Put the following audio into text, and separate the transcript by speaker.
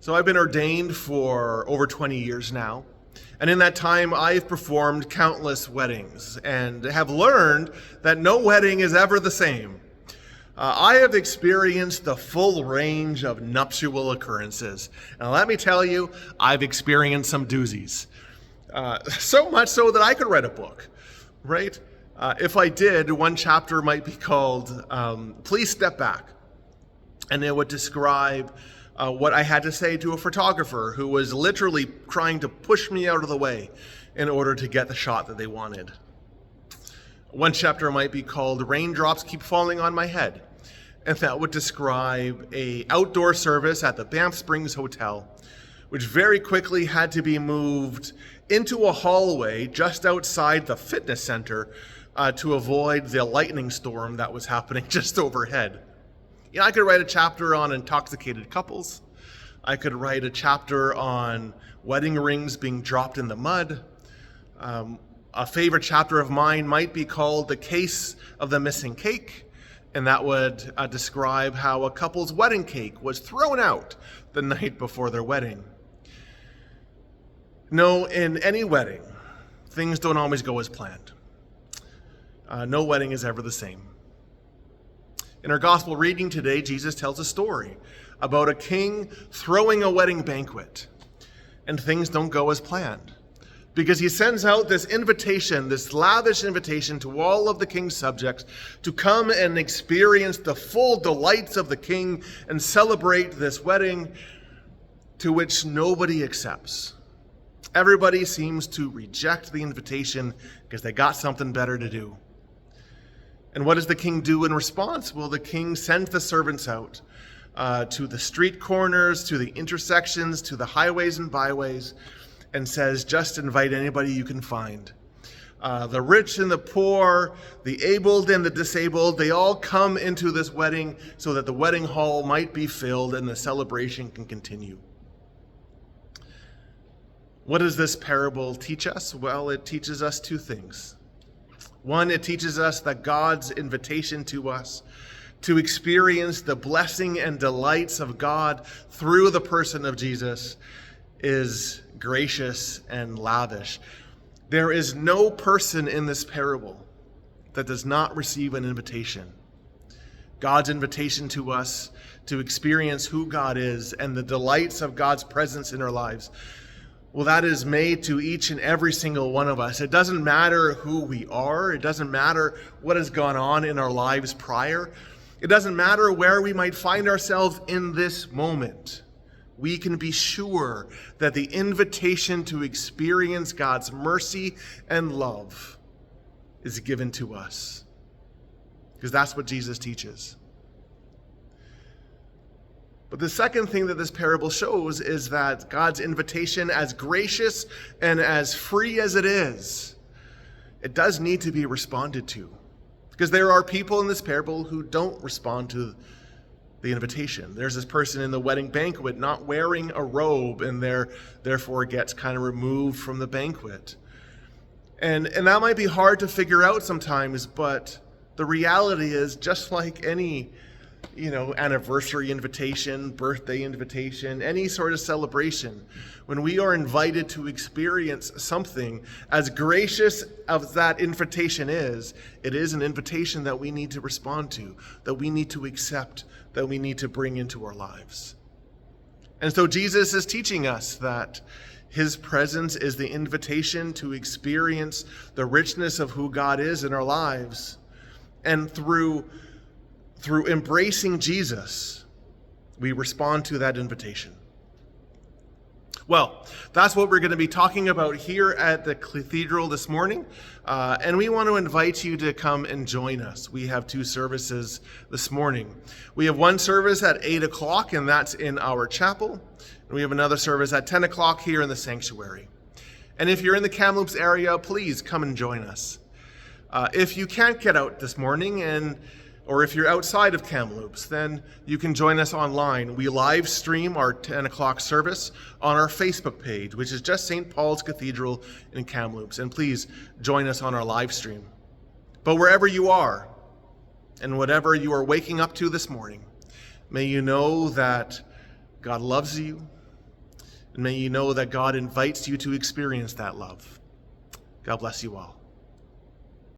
Speaker 1: So I've been ordained for over 20 years now. And in that time, I've performed countless weddings and have learned that no wedding is ever the same. I have experienced the full range of nuptial occurrences. And let me tell you, I've experienced some doozies. So much so that I could write a book, right? If I did, one chapter might be called Please Step Back. And it would describe what I had to say to a photographer who was literally trying to push me out of the way in order to get the shot that they wanted. One chapter might be called Raindrops Keep Falling on My Head, and that would describe an outdoor service at the Banff Springs Hotel, which very quickly had to be moved into a hallway just outside the fitness center to avoid the lightning storm that was happening just overhead. You know, I could write a chapter on intoxicated couples. I could write a chapter on wedding rings being dropped in the mud. A favorite chapter of mine might be called The Case of the Missing Cake, and that would describe how a couple's wedding cake was thrown out the night before their wedding. No, in any wedding, things don't always go as planned. No wedding is ever the same. In our gospel reading today, Jesus tells a story about a king throwing a wedding banquet, and things don't go as planned because he sends out this invitation, this lavish invitation to all of the king's subjects to come and experience the full delights of the king and celebrate this wedding, to which nobody accepts. Everybody seems to reject the invitation because they got something better to do. And what does the king do in response? Well, the king sends the servants out to the street corners, to the intersections, to the highways and byways, and says, just invite anybody you can find. The rich and the poor, the abled and the disabled, they all come into this wedding so that the wedding hall might be filled and the celebration can continue. What does this parable teach us? Well, it teaches us two things. One, it teaches us that God's invitation to us to experience the blessing and delights of God through the person of Jesus is gracious and lavish. There is no person in this parable that does not receive an invitation. God's invitation to us to experience who God is and the delights of God's presence in our lives, well, that is made to each and every single one of us. It doesn't matter who we are. It doesn't matter what has gone on in our lives prior. It doesn't matter where we might find ourselves in this moment. We can be sure that the invitation to experience God's mercy and love is given to us, because that's what Jesus teaches. But the second thing that this parable shows is that God's invitation, as gracious and as free as it is, it does need to be responded to. Because there are people in this parable who don't respond to the invitation. There's this person in the wedding banquet not wearing a robe and therefore gets kind of removed from the banquet. And that might be hard to figure out sometimes, but the reality is, just like any anniversary invitation, birthday invitation, any sort of celebration, when we are invited to experience something, as gracious as that invitation is, it is an invitation that we need to respond to, that we need to accept, that we need to bring into our lives. And so Jesus is teaching us that his presence is the invitation to experience the richness of who God is in our lives. And through embracing Jesus, we respond to that invitation. Well, that's what we're going to be talking about here at the cathedral this morning. And we want to invite you to come and join us. We have two services this morning. We have one service at 8 o'clock, and that's in our chapel. And we have another service at 10 o'clock here in the sanctuary. And if you're in the Kamloops area, please come and join us. If you can't get out this morning, or if you're outside of Kamloops, then you can join us online. We live stream our 10 o'clock service on our Facebook page, which is just St. Paul's Cathedral in Kamloops. And please join us on our live stream. But wherever you are, and whatever you are waking up to this morning, may you know that God loves you, And may you know that God invites you to experience that love. God bless you all.